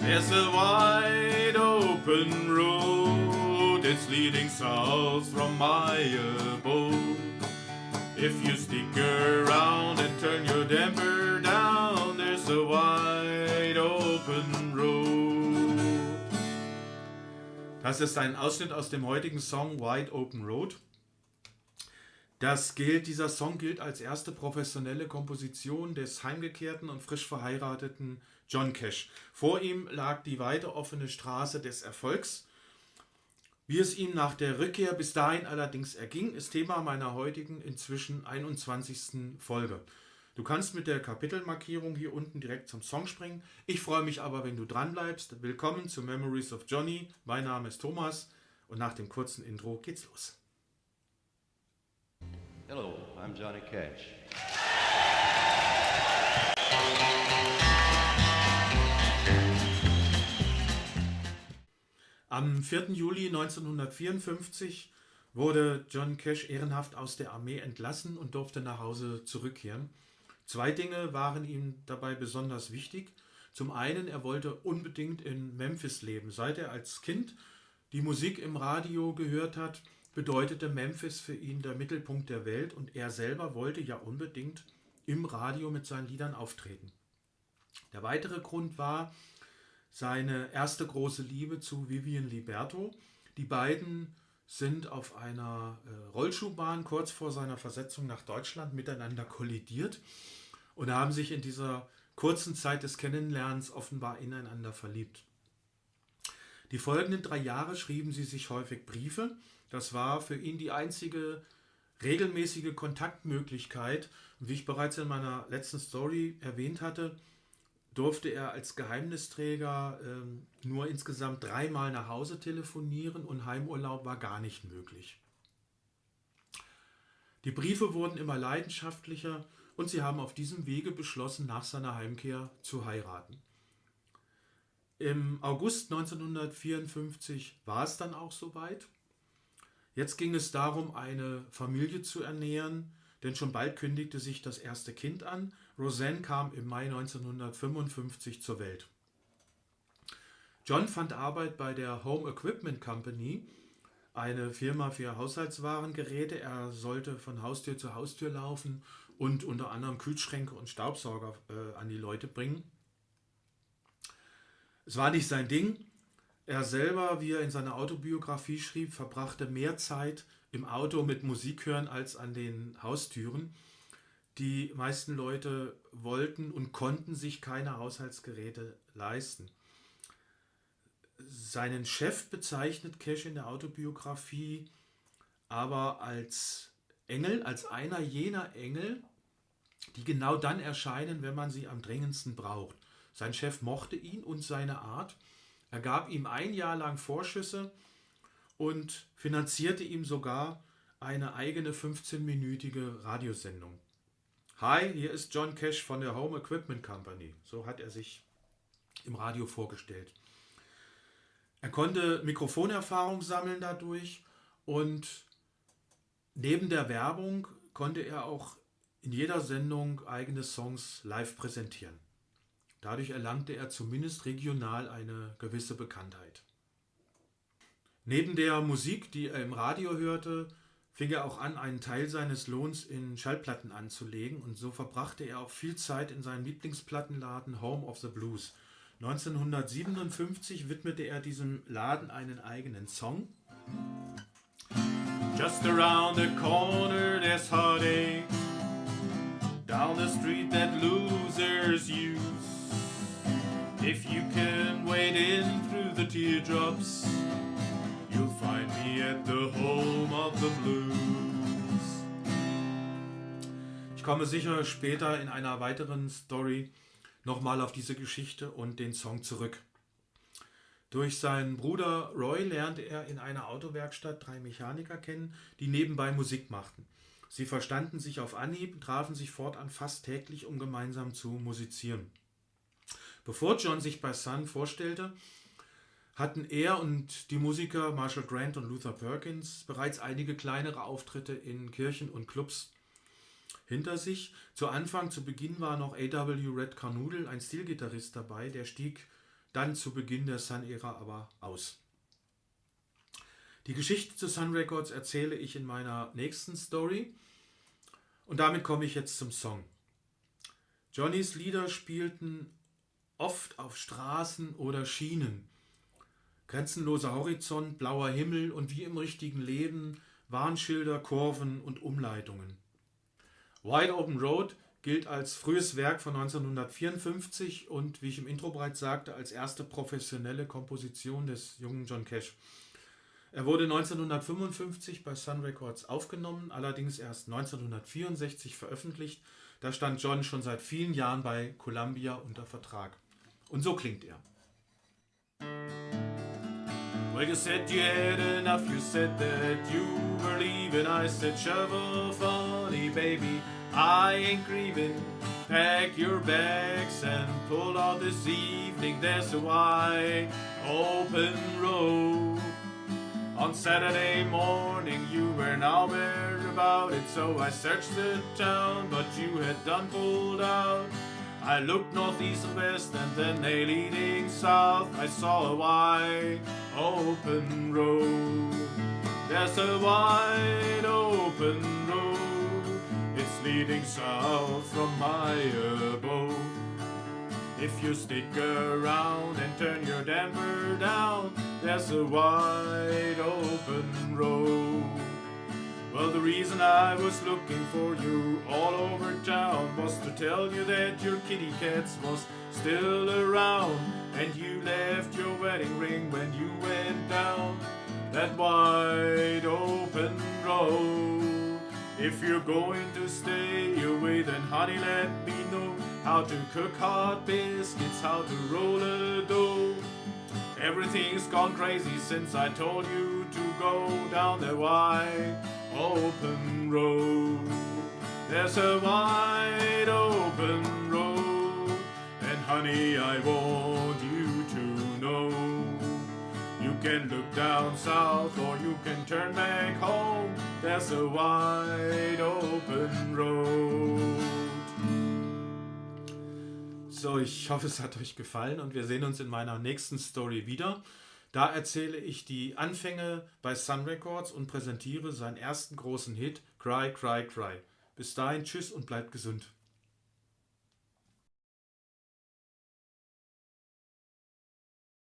There's a wide open road, it's leading south from my abode. If you stick around and turn your damper down, there's a wide open road. Das ist ein Ausschnitt aus dem heutigen Song Wide Open Road. Dieser Song gilt als erste professionelle Komposition des heimgekehrten und frisch verheirateten John Cash. Vor ihm lag die weite offene Straße des Erfolgs. Wie es ihm nach der Rückkehr bis dahin allerdings erging, ist Thema meiner heutigen, inzwischen 21. Folge. Du kannst mit der Kapitelmarkierung hier unten direkt zum Song springen. Ich freue mich aber, wenn du dran bleibst. Willkommen zu Memories of Johnny. Mein Name ist Thomas und nach dem kurzen Intro geht's los. Hello, I'm Johnny Cash. Am 4. Juli 1954 wurde John Cash ehrenhaft aus der Armee entlassen und durfte nach Hause zurückkehren. Zwei Dinge waren ihm dabei besonders wichtig. Zum einen, er wollte unbedingt in Memphis leben. Seit er als Kind die Musik im Radio gehört hat, bedeutete Memphis für ihn der Mittelpunkt der Welt und er selber wollte ja unbedingt im Radio mit seinen Liedern auftreten. Der weitere Grund war seine erste große Liebe zu Vivian Liberto. Die beiden sind auf einer Rollschuhbahn kurz vor seiner Versetzung nach Deutschland miteinander kollidiert und haben sich in dieser kurzen Zeit des Kennenlernens offenbar ineinander verliebt. Die folgenden 3 Jahre schrieben sie sich häufig Briefe. Das war für ihn die einzige regelmäßige Kontaktmöglichkeit. Und wie ich bereits in meiner letzten Story erwähnt hatte, durfte er als Geheimnisträger nur insgesamt 3-mal nach Hause telefonieren und Heimurlaub war gar nicht möglich. Die Briefe wurden immer leidenschaftlicher und sie haben auf diesem Wege beschlossen, nach seiner Heimkehr zu heiraten. Im August 1954 war es dann auch soweit. Jetzt ging es darum, eine Familie zu ernähren, denn schon bald kündigte sich das erste Kind an. Roseanne kam im Mai 1955 zur Welt. John fand Arbeit bei der Home Equipment Company, eine Firma für Haushaltswarengeräte. Er sollte von Haustür zu Haustür laufen und unter anderem Kühlschränke und Staubsauger an die Leute bringen. Es war nicht sein Ding. Er selber, wie er in seiner Autobiografie schrieb, verbrachte mehr Zeit im Auto mit Musik hören als an den Haustüren. Die meisten Leute wollten und konnten sich keine Haushaltsgeräte leisten. Seinen Chef bezeichnet Cash in der Autobiografie aber als Engel, als einer jener Engel, die genau dann erscheinen, wenn man sie am dringendsten braucht. Sein Chef mochte ihn und seine Art. Er gab ihm 1 Jahr lang Vorschüsse und finanzierte ihm sogar eine eigene 15-minütige Radiosendung. Hi, hier ist John Cash von der Home Equipment Company. So hat er sich im Radio vorgestellt. Er konnte Mikrofonerfahrung sammeln dadurch und neben der Werbung konnte er auch in jeder Sendung eigene Songs live präsentieren. Dadurch erlangte er zumindest regional eine gewisse Bekanntheit. Neben der Musik, die er im Radio hörte, fing er auch an, einen Teil seines Lohns in Schallplatten anzulegen und so verbrachte er auch viel Zeit in seinem Lieblingsplattenladen Home of the Blues. 1957 widmete er diesem Laden einen eigenen Song. Just around the corner there's heartache, down the street that losers use. If you can wade in through the teardrops, you'll find me at the home of the blues. Ich komme sicher später in einer weiteren Story nochmal auf diese Geschichte und den Song zurück. Durch seinen Bruder Roy lernte er in einer Autowerkstatt 3 Mechaniker kennen, die nebenbei Musik machten. Sie verstanden sich auf Anhieb, trafen sich fortan fast täglich, um gemeinsam zu musizieren. Bevor John sich bei Sun vorstellte, hatten er und die Musiker Marshall Grant und Luther Perkins bereits einige kleinere Auftritte in Kirchen und Clubs hinter sich. Zu Beginn war noch A.W. Red Carnoodle, ein Stilgitarrist dabei, der stieg dann zu Beginn der Sun-Ära aber aus. Die Geschichte zu Sun Records erzähle ich in meiner nächsten Story und damit komme ich jetzt zum Song. Johnnys Lieder spielten oft auf Straßen oder Schienen. Grenzenloser Horizont, blauer Himmel und wie im richtigen Leben Warnschilder, Kurven und Umleitungen. Wide Open Road gilt als frühes Werk von 1954 und, wie ich im Intro bereits sagte, als erste professionelle Komposition des jungen John Cash. Er wurde 1955 bei Sun Records aufgenommen, allerdings erst 1964 veröffentlicht. Da stand John schon seit vielen Jahren bei Columbia unter Vertrag. Und so klingt er. Well, you said you had enough, you said that you were leaving. I said, shovel funny, baby, I ain't grieving. Pack your bags and pull out this evening. There's a wide open road. On Saturday morning you were nowhere about it, so I searched the town, but you had done pulled out. I looked northeast and west and then leading south. I saw a wide open road. There's a wide open road. It's leading south from my abode. If you stick around and turn your damper down, there's a wide open road. Well, the reason I was looking for you all over town was to tell you that your kitty cats was still around, and you left your wedding ring when you went down that wide open road. If you're going to stay away, then honey, let me know how to cook hot biscuits, how to roll a dough. Everything's gone crazy since I told you to go down the wide open road. There's a wide open road, and honey, I want you to know. You can look down south or you can turn back home. There's a wide open road. So, ich hoffe, es hat euch gefallen und wir sehen uns in meiner nächsten Story wieder. Da erzähle ich die Anfänge bei Sun Records und präsentiere seinen ersten großen Hit, Cry, Cry, Cry. Bis dahin, tschüss und bleibt gesund.